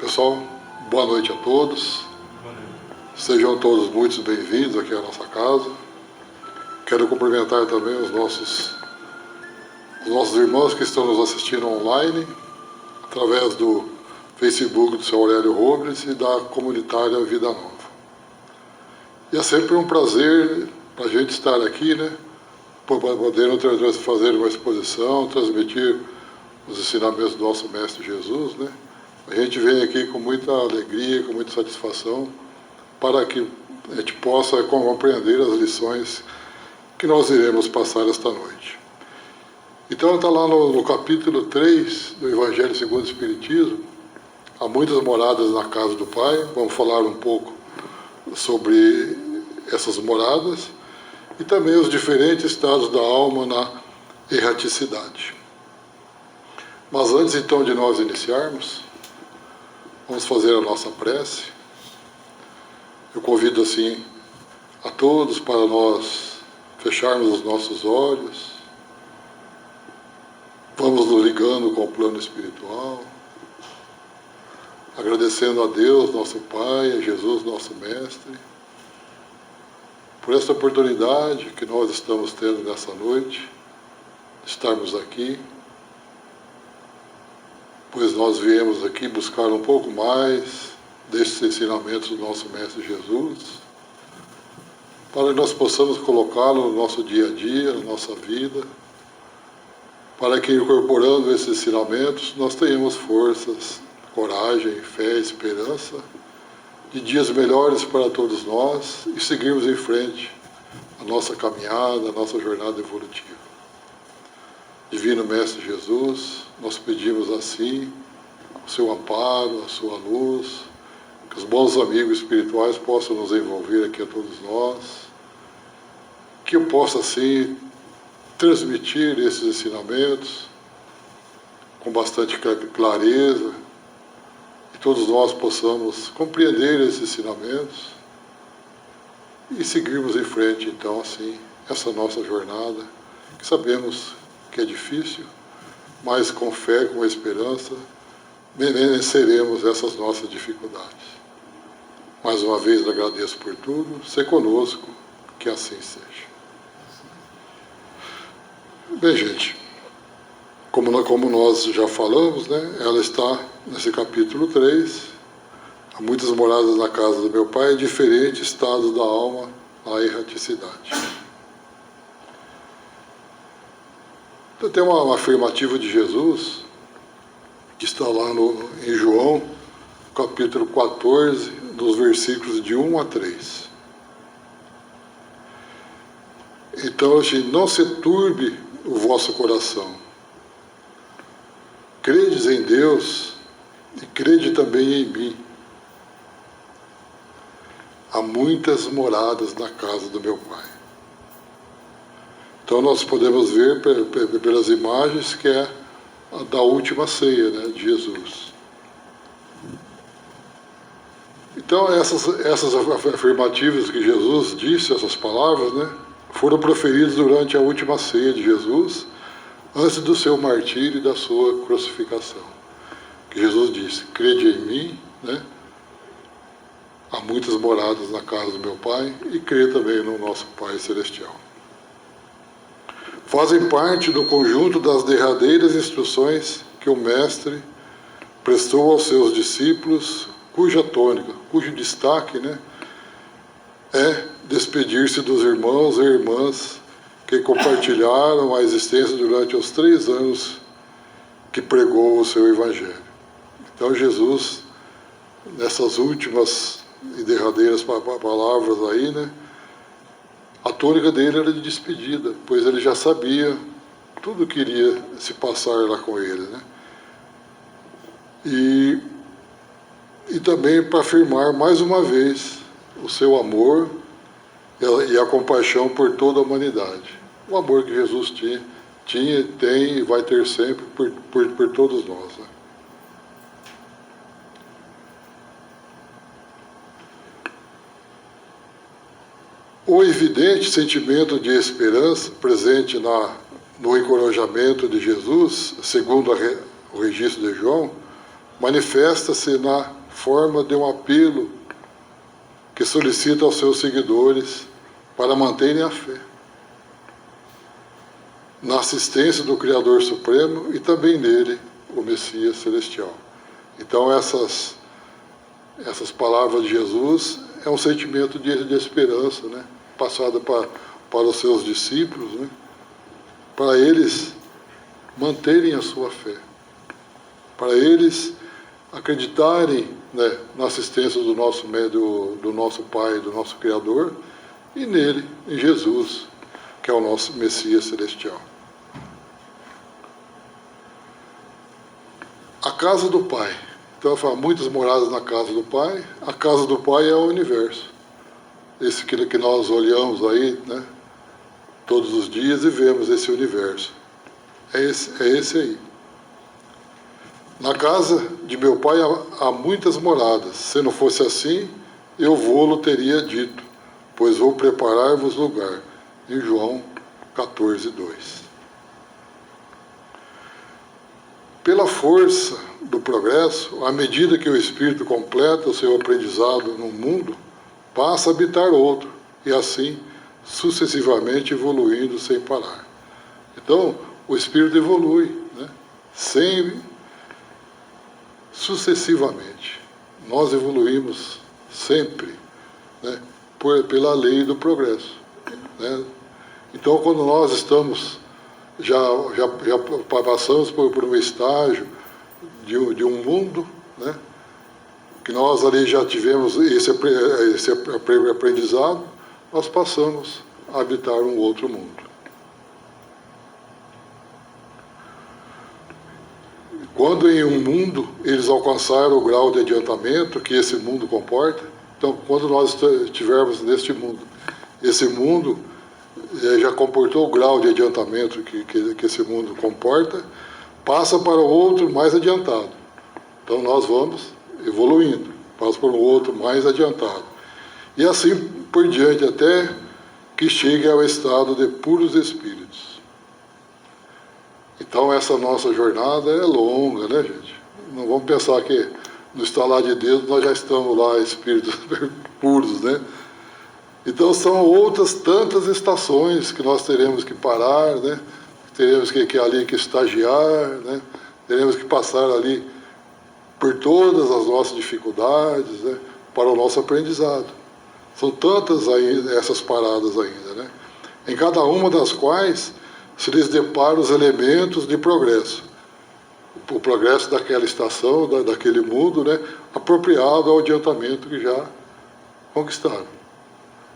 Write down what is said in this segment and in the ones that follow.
Pessoal, boa noite a todos. Sejam todos muito bem-vindos aqui à nossa casa. Quero cumprimentar também os nossos irmãos que estão nos assistindo online, através do Facebook do seu Aurélio Robles e da comunitária Vida Nova. E é sempre um prazer para a gente estar aqui, né? Podendo fazer uma exposição, transmitir os ensinamentos do nosso Mestre Jesus, né? A gente vem aqui com muita alegria, com muita satisfação, para que a gente possa compreender as lições que nós iremos passar esta noite. Então está lá no capítulo 3 do Evangelho segundo o Espiritismo. Há muitas moradas na casa do Pai. Vamos falar um pouco sobre essas moradas e também os diferentes estados da alma na erraticidade. Mas antes então de nós iniciarmos, vamos fazer a nossa prece. Eu convido assim a todos para nós fecharmos os nossos olhos. Vamos nos ligando com o plano espiritual, agradecendo a Deus, nosso Pai, a Jesus, nosso Mestre, por esta oportunidade que nós estamos tendo nessa noite, de estarmos aqui, pois nós viemos aqui buscar um pouco mais desses ensinamentos do nosso Mestre Jesus, para que nós possamos colocá-lo no nosso dia a dia, na nossa vida, para que incorporando esses ensinamentos nós tenhamos forças, coragem, fé, esperança, de dias melhores para todos nós e seguirmos em frente a nossa caminhada, a nossa jornada evolutiva. Divino Mestre Jesus, nós pedimos assim o seu amparo, a sua luz, que os bons amigos espirituais possam nos envolver aqui a todos nós, que eu possa assim transmitir esses ensinamentos com bastante clareza, e todos nós possamos compreender esses ensinamentos e seguirmos em frente então assim essa nossa jornada, que sabemos que é difícil, mas com fé, com esperança, venceremos essas nossas dificuldades. Mais uma vez agradeço por tudo, ser conosco, que assim seja. Bem, gente, como nós já falamos, né, ela está nesse capítulo 3, há muitas moradas na casa do meu Pai, diferentes estados da alma, a erraticidade. Então tem uma afirmativa de Jesus, que está lá em João, capítulo 14, dos versículos de 1 a 3. Então, não se turbe o vosso coração. Credes em Deus e crede também em mim. Há muitas moradas na casa do meu Pai. Então nós podemos ver pelas imagens que é a da última ceia, né, de Jesus. Então essas afirmativas que Jesus disse, essas palavras, né, foram proferidas durante a última ceia de Jesus, antes do seu martírio e da sua crucificação. Que Jesus disse: crede em mim, né? Há muitas moradas na casa do meu Pai, e crê também no nosso Pai Celestial. Fazem parte do conjunto das derradeiras instruções que o Mestre prestou aos seus discípulos, cuja tônica, cujo destaque, né, é despedir-se dos irmãos e irmãs que compartilharam a existência durante os 3 anos que pregou o seu Evangelho. Então Jesus, nessas últimas e derradeiras palavras aí, né, a tônica dele era de despedida, pois ele já sabia tudo que iria se passar lá com ele, né? E também para afirmar mais uma vez o seu amor e a compaixão por toda a humanidade. O amor que Jesus tinha, tem e vai ter sempre por todos nós, né? O evidente sentimento de esperança presente no encorajamento de Jesus, segundo o registro de João, manifesta-se na forma de um apelo que solicita aos seus seguidores para manterem a fé na assistência do Criador Supremo e também nele, o Messias Celestial. Então essas palavras de Jesus é um sentimento de esperança, né? Passado para os seus discípulos, né? Para eles manterem a sua fé, para eles acreditarem, né, na assistência do nosso Pai, do nosso Criador, e nele, em Jesus, que é o nosso Messias Celestial. A casa do Pai. Então, fala, muitas moradas na casa do Pai. A casa do Pai é o universo. Esse que nós olhamos aí, né, todos os dias e vemos esse universo. É esse aí. Na casa de meu Pai há muitas moradas. Se não fosse assim, eu vou-lo teria dito, pois vou preparar-vos lugar. Em João 14:2. Pela força do progresso, à medida que o espírito completa o seu aprendizado no mundo, passa a habitar outro, e assim, sucessivamente evoluindo sem parar. Então, o espírito evolui, né? Sucessivamente. Nós evoluímos sempre, né? Pela lei do progresso, né? Então, quando nós estamos, já passamos por um estágio de um mundo, né, que nós ali já tivemos esse aprendizado, nós passamos a habitar um outro mundo. Quando em um mundo eles alcançaram o grau de adiantamento que esse mundo comporta, então, quando nós estivermos neste mundo, esse mundo já comportou o grau de adiantamento que esse mundo comporta, passa para o outro mais adiantado. Então nós vamos evoluindo, passa para o outro mais adiantado. E assim por diante, até que chegue ao estado de puros espíritos. Então essa nossa jornada é longa, né, gente? Não vamos pensar que no estalar de dedos nós já estamos lá, espíritos puros, né? Então são outras tantas estações que nós teremos que parar, né? Teremos que ali que estagiar, né? Teremos que passar ali por todas as nossas dificuldades, né? Para o nosso aprendizado. São tantas ainda, essas paradas ainda, né? Em cada uma das quais se lhes depara os elementos de progresso. O progresso daquela estação, daquele mundo, né? Apropriado ao adiantamento que já conquistaram.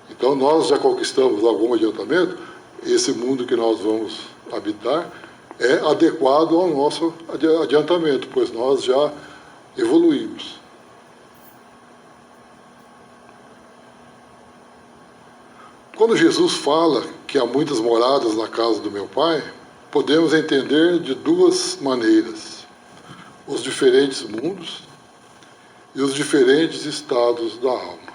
Então nós já conquistamos algum adiantamento, esse mundo que nós vamos habitar é adequado ao nosso adiantamento, pois nós já evoluímos. Quando Jesus fala que há muitas moradas na casa do meu Pai, podemos entender de duas maneiras: os diferentes mundos e os diferentes estados da alma.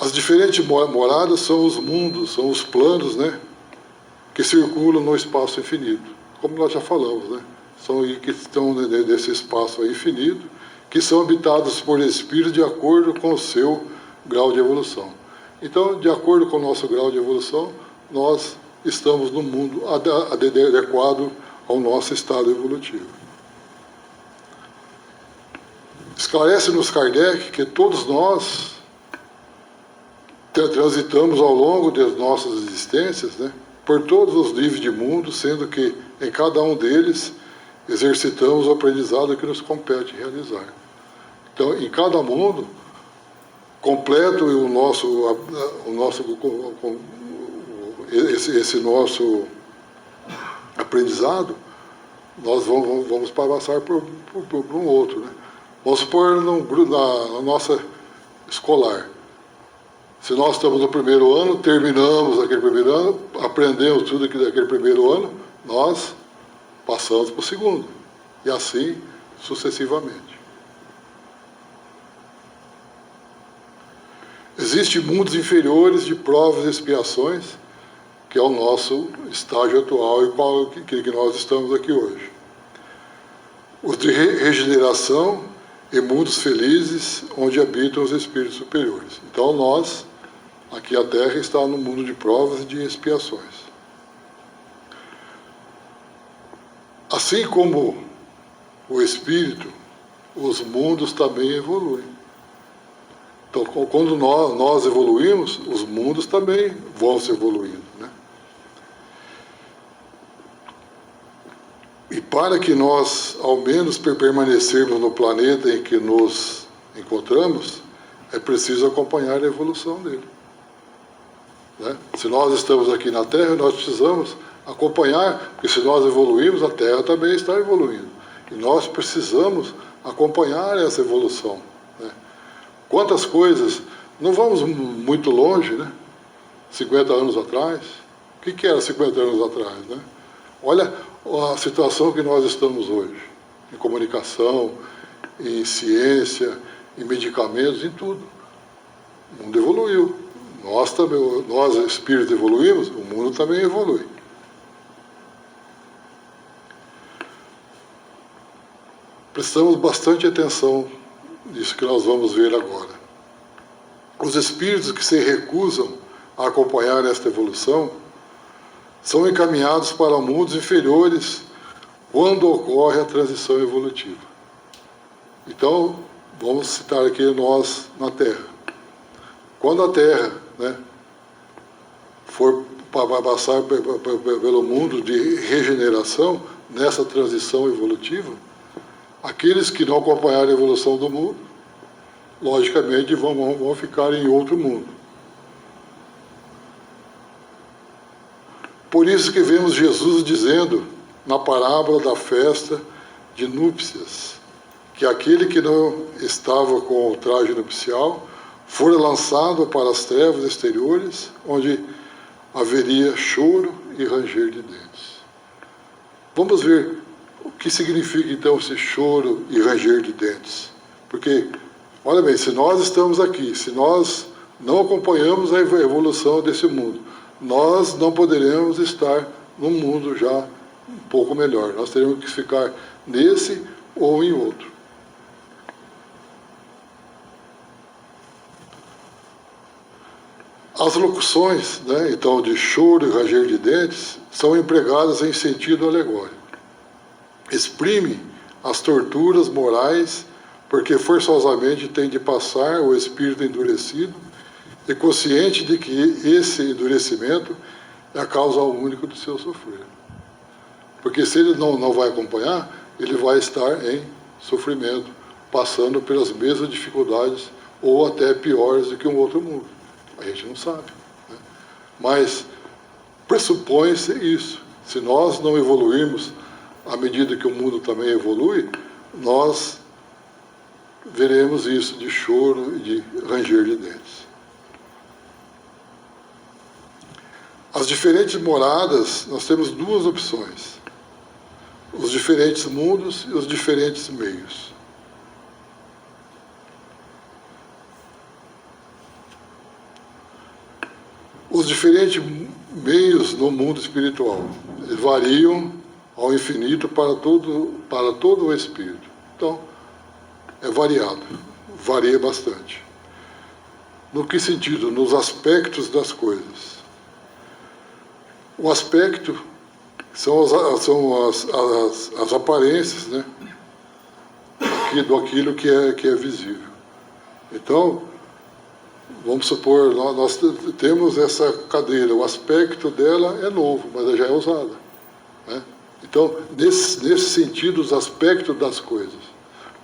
As diferentes moradas são os mundos, são os planos, né, que circulam no espaço infinito, como nós já falamos, né? São que estão nesse espaço aí infinito, que são habitados por espíritos de acordo com o seu grau de evolução. Então, de acordo com o nosso grau de evolução, nós estamos no mundo adequado ao nosso estado evolutivo. Esclarece-nos Kardec que todos nós transitamos ao longo das nossas existências, né, por todos os níveis de mundo, sendo que em cada um deles exercitamos o aprendizado que nos compete realizar. Então, em cada mundo, completo esse nosso aprendizado, nós vamos passar por um outro, né? Vamos supor na nossa escolar. Se nós estamos no primeiro ano, terminamos aquele primeiro ano, aprendemos tudo daquele primeiro ano, nós passamos para o segundo. E assim sucessivamente. Existem mundos inferiores de provas e expiações que é o nosso estágio atual e qual que nós estamos aqui hoje. Os de regeneração e mundos felizes, onde habitam os espíritos superiores. Então nós, aqui a Terra, está no mundo de provas e de expiações. Assim como o espírito, os mundos também evoluem. Então, quando nós evoluímos, os mundos também vão se evoluindo, né? E para que nós, ao menos, permanecermos no planeta em que nos encontramos, é preciso acompanhar a evolução dele, né? Se nós estamos aqui na Terra, nós precisamos acompanhar, porque se nós evoluímos, a Terra também está evoluindo. E nós precisamos acompanhar essa evolução, né? Quantas coisas, não vamos muito longe, né? 50 anos atrás, o que era 50 anos atrás, né? Olha a situação que nós estamos hoje, em comunicação, em ciência, em medicamentos, em tudo. O mundo evoluiu. Nós também, nós espíritos evoluímos, o mundo também evolui. Prestamos bastante atenção nisso que nós vamos ver agora. Os espíritos que se recusam a acompanhar esta evolução são encaminhados para mundos inferiores quando ocorre a transição evolutiva. Então, vamos citar aqui nós na Terra. Quando a Terra, né, for passar pelo mundo de regeneração, nessa transição evolutiva, aqueles que não acompanharem a evolução do mundo, logicamente vão ficar em outro mundo. Por isso que vemos Jesus dizendo, na parábola da festa de núpcias, que aquele que não estava com o traje nupcial fora lançado para as trevas exteriores, onde haveria choro e ranger de dentes. Vamos ver o que significa então esse choro e ranger de dentes. Porque, olha bem, se nós estamos aqui, se nós não acompanhamos a evolução desse mundo, nós não poderemos estar num mundo já um pouco melhor. Nós teremos que ficar nesse ou em outro. As locuções, né, então, de choro e ranger de dentes, são empregadas em sentido alegórico. Exprime as torturas morais, porque forçosamente tem de passar o espírito endurecido e consciente de que esse endurecimento é a causa única do seu sofrer. Porque se ele não vai acompanhar, ele vai estar em sofrimento, passando pelas mesmas dificuldades ou até piores do que um outro mundo. A gente não sabe, né? Mas pressupõe-se isso. Se nós não evoluirmos à medida que o mundo também evolui, nós veremos isso de choro e de ranger de dentes. As diferentes moradas, nós temos duas opções: os diferentes mundos e os diferentes meios. Os diferentes meios no mundo espiritual variam ao infinito para todo o espírito. Então, é variado, varia bastante. No que sentido? Nos aspectos das coisas. O aspecto são as aparências, né, daquilo que é visível. Então, vamos supor, nós temos essa cadeira, o aspecto dela é novo, mas ela já é usada, né? Então, nesse sentido, os aspectos das coisas,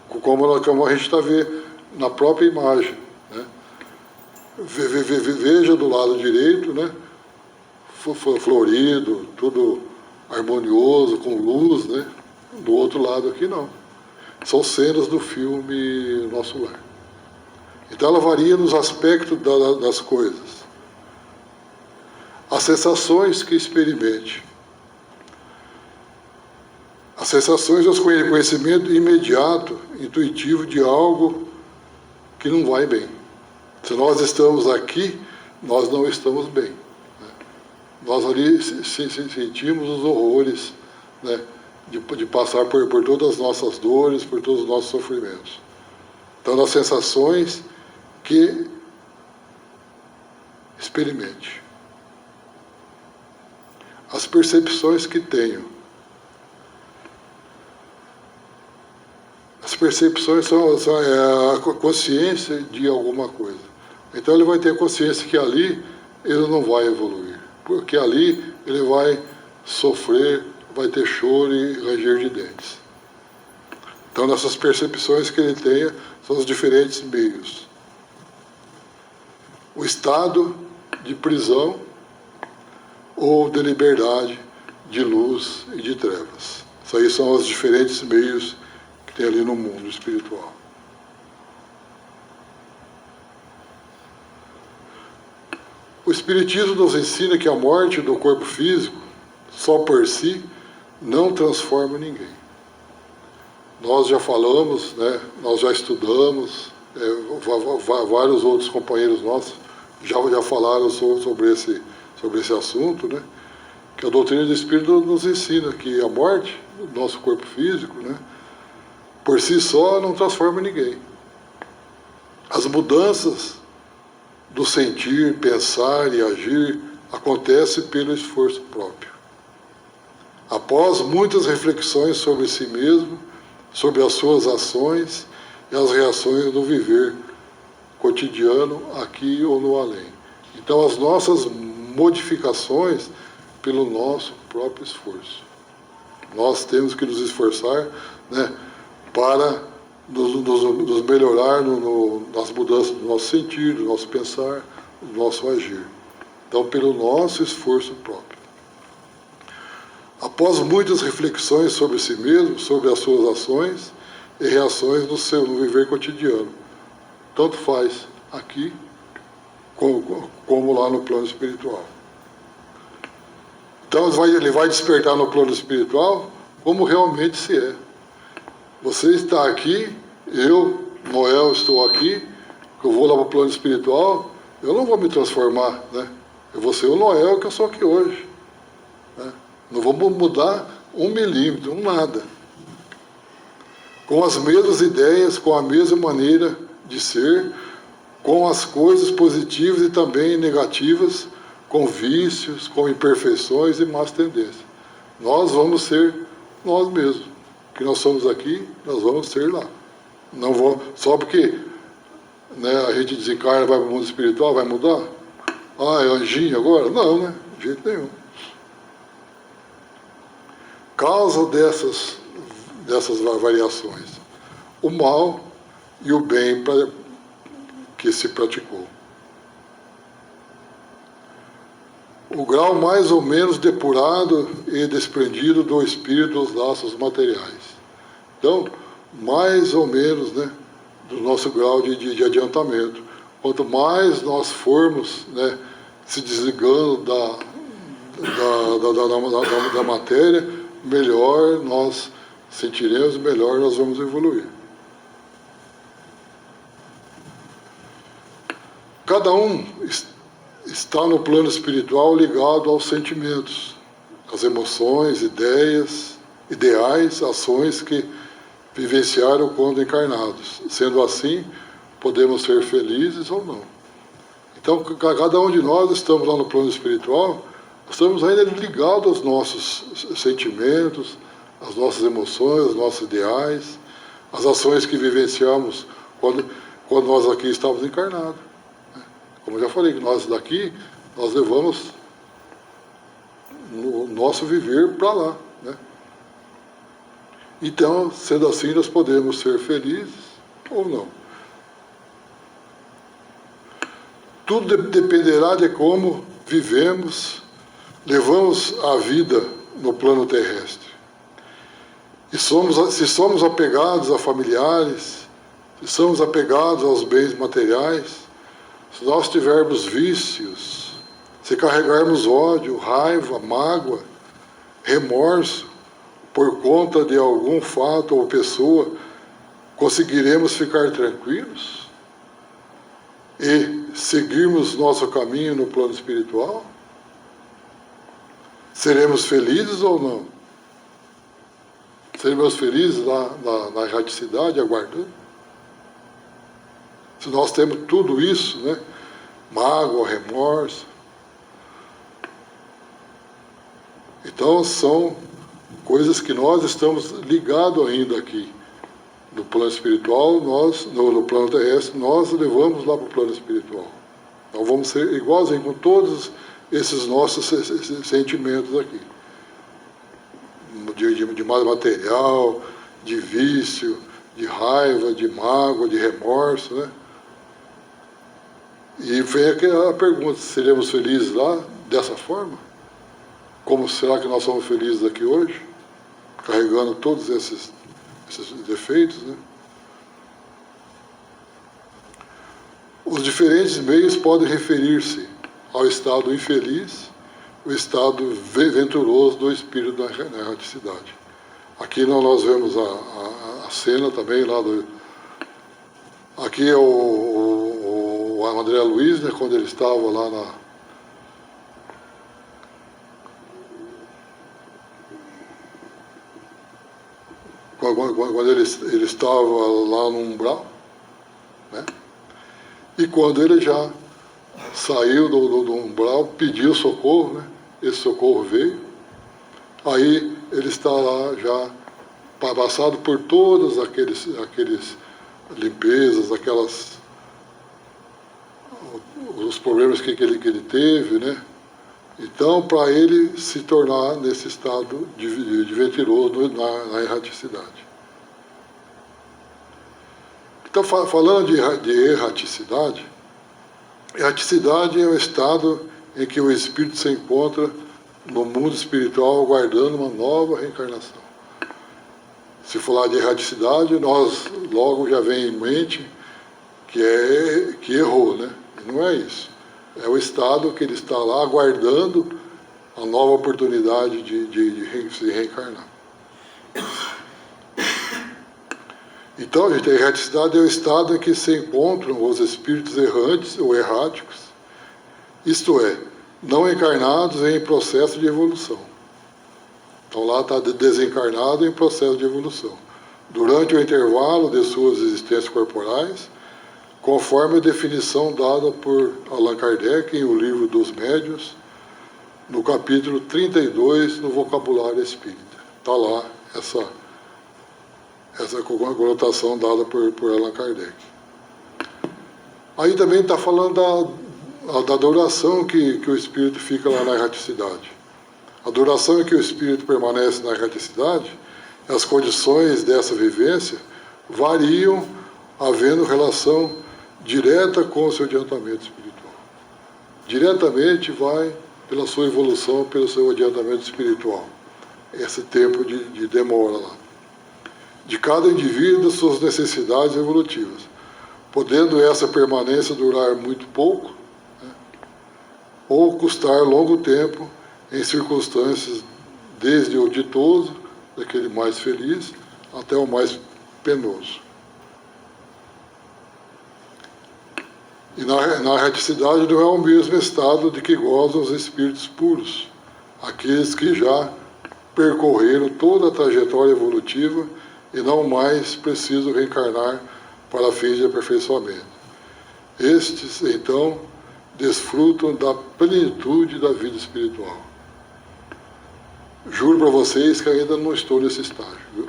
como a gente está vendo na própria imagem, né? Veja do lado direito, né? Florido, tudo harmonioso, com luz, né? Do outro lado aqui não. São cenas do filme Nosso Lar. Então ela varia nos aspectos das coisas. As sensações que experimente. As sensações é o conhecimento imediato, intuitivo de algo que não vai bem. Se nós estamos aqui, nós não estamos bem, né? nós ali sentimos os horrores, né, de passar por todas as nossas dores, por todos os nossos sofrimentos. Então, as sensações que experimente. As percepções que tenho. As percepções são a consciência de alguma coisa. Então ele vai ter consciência que ali ele não vai evoluir, porque ali ele vai sofrer, vai ter choro e ranger de dentes. Então nessas percepções que ele tenha são os diferentes meios. O estado de prisão ou de liberdade, de luz e de trevas. Isso aí são os diferentes meios que tem ali no mundo espiritual. O Espiritismo nos ensina que a morte do corpo físico, só por si, não transforma ninguém. Nós já falamos, né, nós já estudamos, vários outros companheiros nossos já falaram sobre esse assunto, né, que a doutrina do Espírito nos ensina que a morte do nosso corpo físico, né, por si só não transforma ninguém. As mudanças do sentir, pensar e agir acontecem pelo esforço próprio. Após muitas reflexões sobre si mesmo, sobre as suas ações e as reações do viver cotidiano, aqui ou no além. Então, as nossas modificações pelo nosso próprio esforço. Nós temos que nos esforçar, né, para nos melhorar nas mudanças do nosso sentir, do nosso pensar, do nosso agir. Então, pelo nosso esforço próprio. Após muitas reflexões sobre si mesmo, sobre as suas ações e reações no viver cotidiano, tanto faz aqui como lá no plano espiritual. Então ele vai despertar no plano espiritual como realmente se é. Você está aqui, eu, Noel, estou aqui, eu vou lá para o plano espiritual, eu não vou me transformar, né? Eu vou ser o Noel que eu sou aqui hoje. Né? Não vou mudar 1 milímetro, nada. Com as mesmas ideias, com a mesma maneira de ser, com as coisas positivas e também negativas, com vícios, com imperfeições e más tendências. Nós vamos ser nós mesmos. Que nós somos aqui, nós vamos ser lá. Não vou, só porque, né, a gente desencarna, vai para o mundo espiritual, vai mudar? Ah, é anjinho agora? Não, né? De jeito nenhum. Causa dessas variações, o mal e o bem que se praticou. O grau mais ou menos depurado e desprendido do espírito dos laços materiais. Então, mais ou menos, né, do nosso grau de adiantamento. Quanto mais nós formos, né, se desligando da matéria, melhor nós sentiremos, melhor nós vamos evoluir. Cada um está no plano espiritual ligado aos sentimentos, às emoções, ideias, ideais, ações que vivenciaram quando encarnados. Sendo assim, podemos ser felizes ou não. Então, cada um de nós estamos lá no plano espiritual, estamos ainda ligados aos nossos sentimentos, às nossas emoções, aos nossos ideais, às ações que vivenciamos quando nós aqui estávamos encarnados. Como eu já falei, que nós daqui, nós levamos o nosso viver para lá, né? Então, sendo assim, nós podemos ser felizes ou não. Tudo dependerá de como vivemos, levamos a vida no plano terrestre. E se somos apegados a familiares, se somos apegados aos bens materiais, se nós tivermos vícios, se carregarmos ódio, raiva, mágoa, remorso por conta de algum fato ou pessoa, conseguiremos ficar tranquilos e seguirmos nosso caminho no plano espiritual? seremos felizes ou não? Seremos felizes lá na erraticidade, aguardando? Se nós temos tudo isso, né? Mágoa, remorso. Então são coisas que nós estamos ligados ainda aqui. No plano espiritual, no plano terrestre, nós levamos lá para o plano espiritual. Então vamos ser iguais com todos esses nossos sentimentos aqui. De mal material, de vício, de raiva, de mágoa, de remorso, né? E vem aquela pergunta, seremos felizes lá dessa forma? Como será que nós somos felizes aqui hoje? Carregando todos esses defeitos, né? Os diferentes meios podem referir-se ao estado infeliz, o estado venturoso do espírito da erraticidade. Aqui nós vemos a cena também lá do... Aqui é o André Luiz, né, quando ele estava lá na... Quando ele estava lá no umbral, né? E quando ele já saiu do umbral, pediu socorro, né? Esse socorro veio. Aí ele está lá já passado por todas aqueles limpezas, os problemas que ele teve, né? Então, para ele se tornar nesse estado de mentiroso na erraticidade. Então, falando de erraticidade, erraticidade é o estado em que o espírito se encontra no mundo espiritual aguardando uma nova reencarnação. Se falar de erraticidade, nós logo já vem em mente que errou, né? E não é isso. É o estado que ele está lá aguardando a nova oportunidade de se reencarnar. Então, gente, a erraticidade é o estado em que se encontram os espíritos errantes ou erráticos, isto é, não encarnados em processo de evolução. Então lá está desencarnado em processo de evolução. Durante o intervalo de suas existências corporais, conforme a definição dada por Allan Kardec em O Livro dos Médiuns, no capítulo 32, no Vocabulário Espírita. Está lá essa conotação dada por Allan Kardec. Aí também está falando da duração que o espírito fica lá na erraticidade. A duração em que o espírito permanece na erraticidade, as condições dessa vivência variam, havendo relação direta com o seu adiantamento espiritual. Diretamente vai pela sua evolução, pelo seu adiantamento espiritual. Esse tempo de demora lá. De cada indivíduo, suas necessidades evolutivas, podendo essa permanência durar muito pouco, né, ou custar longo tempo em circunstâncias desde o ditoso, daquele mais feliz, até o mais penoso. E na erraticidade não é o mesmo estado de que gozam os espíritos puros, aqueles que já percorreram toda a trajetória evolutiva e não mais precisam reencarnar para fins de aperfeiçoamento. Estes, então, desfrutam da plenitude da vida espiritual. Juro para vocês que ainda não estou nesse estágio, viu?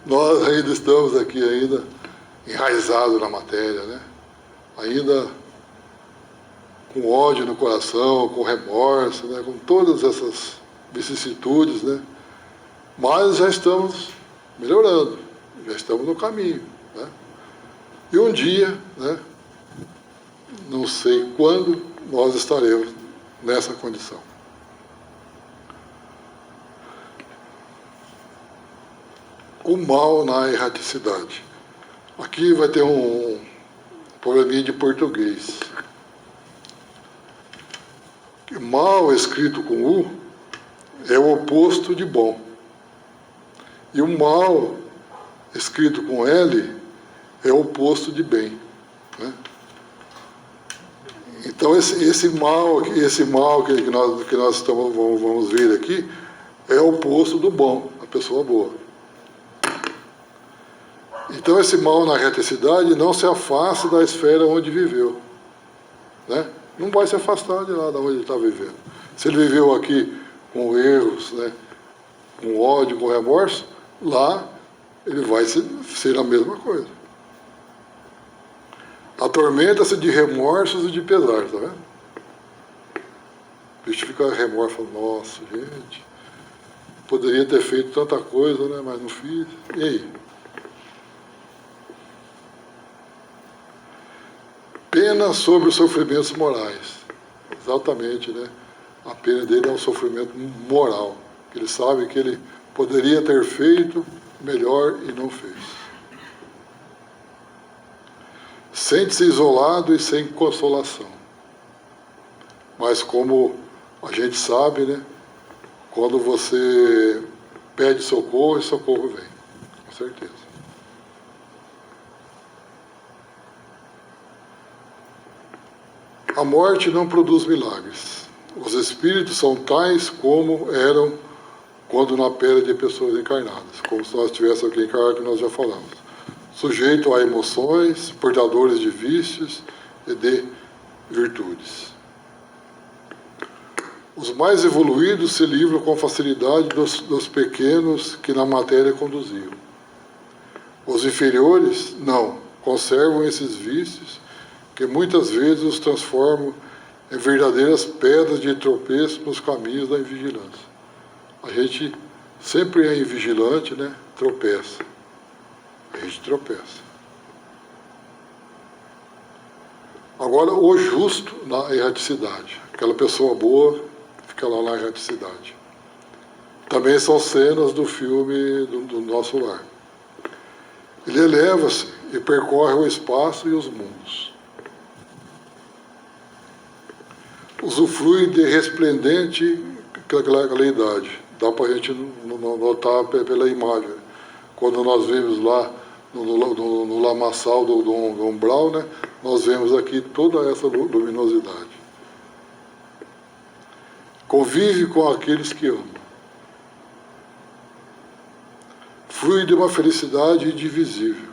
Nós ainda estamos aqui ainda enraizados na matéria, né? Ainda com ódio no coração, com remorso, né? Com todas essas vicissitudes, né? Mas já estamos melhorando, já estamos no caminho, né? E um dia, né, não sei quando, nós estaremos nessa condição. O mal na erraticidade. Aqui vai ter um probleminha de português. Mal escrito com U é o oposto de bom. E o mal escrito com L é o oposto de bem, né? Então esse mal que nós vamos ver aqui é o oposto do bom, a pessoa boa. Então esse mal na reticidade não se afasta da esfera onde viveu, né? Não vai se afastar de lá de onde ele está vivendo. Se ele viveu aqui com erros, né, com ódio, com remorso, lá ele vai ser a mesma coisa. Atormenta-se de remorsos e de pesar, tá vendo? O bicho fica remorso, fala, nossa, gente, poderia ter feito tanta coisa, né, mas não fiz. E aí? Pena sobre os sofrimentos morais. Exatamente, né? A pena dele é um sofrimento moral. Ele sabe que ele poderia ter feito melhor e não fez. Sente-se isolado e sem consolação. Mas como a gente sabe, né? Quando você pede socorro, e socorro vem. Com certeza. A morte não produz milagres. Os espíritos são tais como eram quando na pele de pessoas encarnadas, como se nós estivéssemos aqui encarnados, que nós já falamos. Sujeito a emoções, portadores de vícios e de virtudes. Os mais evoluídos se livram com facilidade dos pequenos que na matéria conduziam. Os inferiores, não, conservam esses vícios que muitas vezes os transformam em verdadeiras pedras de tropeço nos caminhos da invigilância. A gente sempre é invigilante, né? Tropeça. A gente tropeça. Agora, o justo na erraticidade. Aquela pessoa boa fica lá na erraticidade. Também são cenas do filme do nosso lar. Ele eleva-se e percorre o espaço e os mundos. Usufrui de resplendente claridade. Dá para a gente notar pela imagem. Quando nós vemos lá no lamaçal do umbral, né, nós vemos aqui toda essa luminosidade. Convive com aqueles que amam. Flui de uma felicidade indivisível.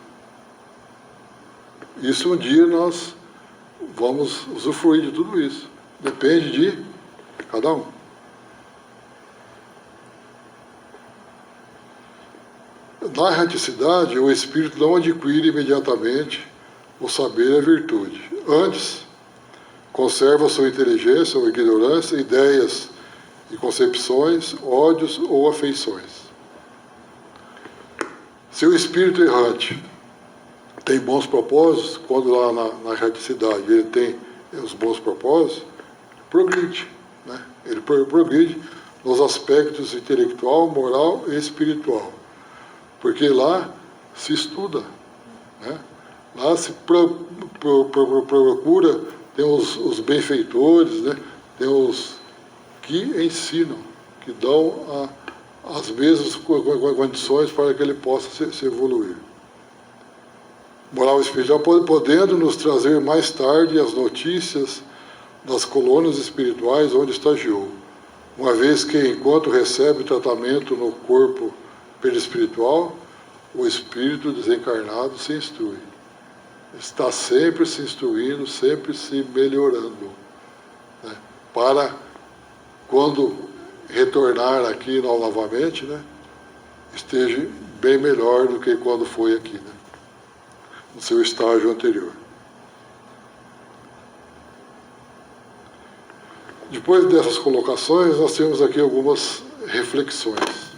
Isso um dia nós vamos usufruir de tudo isso. Depende de cada um. Na erraticidade, o espírito não adquire imediatamente o saber e a virtude. Antes, conserva sua inteligência ou ignorância, ideias e concepções, ódios ou afeições. Se o espírito errante tem bons propósitos, quando lá na erraticidade ele tem os bons propósitos, progride, né? Ele progride nos aspectos intelectual, moral e espiritual, porque lá se estuda, né? Lá se procura, tem os benfeitores, né? Tem os que ensinam, que dão as mesmas condições para que ele possa se evoluir. Moral espiritual podendo nos trazer mais tarde as notícias das colônias espirituais onde estagiou, uma vez que, enquanto recebe tratamento no corpo perispiritual, o espírito desencarnado se instrui. Está sempre se instruindo, sempre se melhorando, né? Para, quando retornar aqui novamente, né, esteja bem melhor do que quando foi aqui, né, no seu estágio anterior. Depois dessas colocações, nós temos aqui algumas reflexões.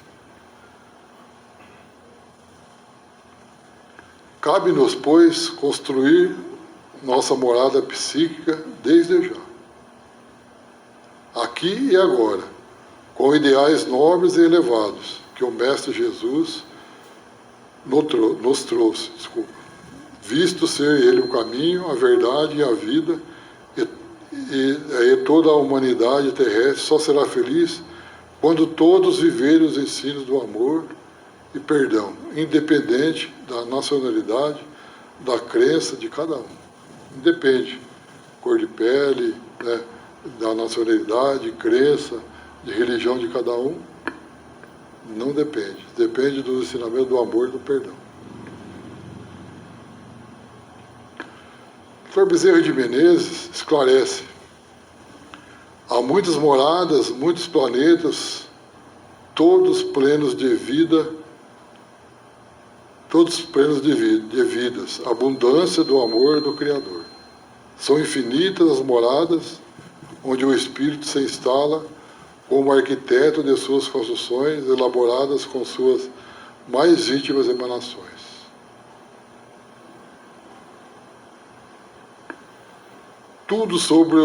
Cabe-nos, pois, construir nossa morada psíquica desde já, aqui e agora, com ideais nobres e elevados, que o Mestre Jesus nos trouxe, visto ser Ele o caminho, a verdade e a vida, e toda a humanidade terrestre só será feliz quando todos viverem os ensinos do amor e perdão, independente da nacionalidade, da crença de cada um. Independe. cor de pele, né, da nacionalidade, crença, de religião de cada um. Não depende. Depende do ensinamento do amor e do perdão. Dr. Bezerra de Menezes esclarece: há muitas moradas, muitos planetas, todos plenos de vida, todos plenos de vidas, abundância do amor do Criador. São infinitas as moradas onde o Espírito se instala como arquiteto de suas construções, elaboradas com suas mais íntimas emanações. Tudo sobre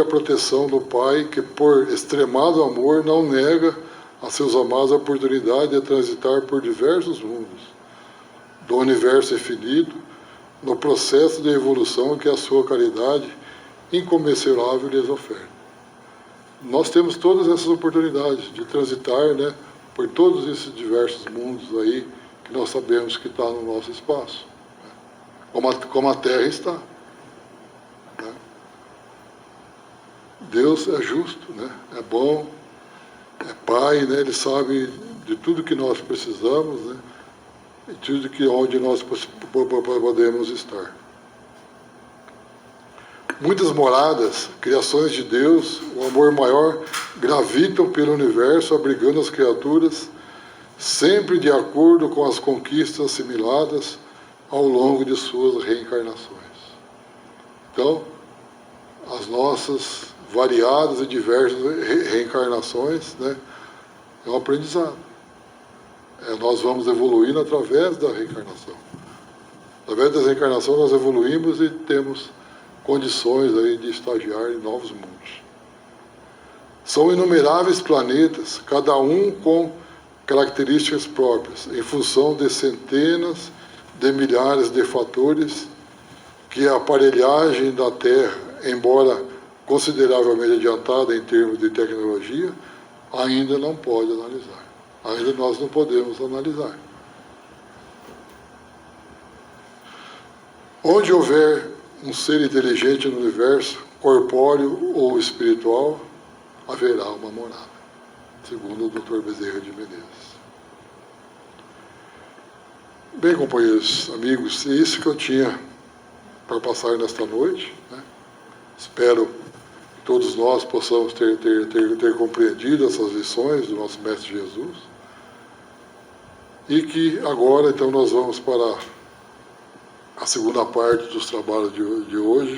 a proteção do Pai, que por extremado amor não nega a seus amados a oportunidade de transitar por diversos mundos do universo infinito, no processo de evolução que a sua caridade incomensurável lhes oferta. Nós temos todas essas oportunidades de transitar, né, por todos esses diversos mundos aí que nós sabemos que está no nosso espaço, né, como a Terra está. Né. Deus é justo, né, é bom, é Pai, né, Ele sabe de tudo que nós precisamos, né, e tudo onde nós podemos estar. Muitas moradas, criações de Deus, o amor maior, gravitam pelo universo, abrigando as criaturas, sempre de acordo com as conquistas assimiladas ao longo de suas reencarnações. Então, as nossas variadas e diversas reencarnações, né, é um aprendizado. Nós vamos evoluindo através da reencarnação. Através da reencarnação nós evoluímos e temos condições aí de estagiar em novos mundos. São inumeráveis planetas, cada um com características próprias, em função de centenas de milhares de fatores que a aparelhagem da Terra, embora consideravelmente adiantada em termos de tecnologia, ainda não pode analisar. Ainda nós não podemos analisar. Onde houver um ser inteligente no universo, corpóreo ou espiritual, haverá uma morada, segundo o Dr. Bezerra de Menezes. Bem, companheiros, amigos, é isso que eu tinha para passar nesta noite, né? Espero que todos nós possamos ter compreendido essas lições do nosso Mestre Jesus, e que agora, então, nós vamos para a segunda parte dos trabalhos de hoje,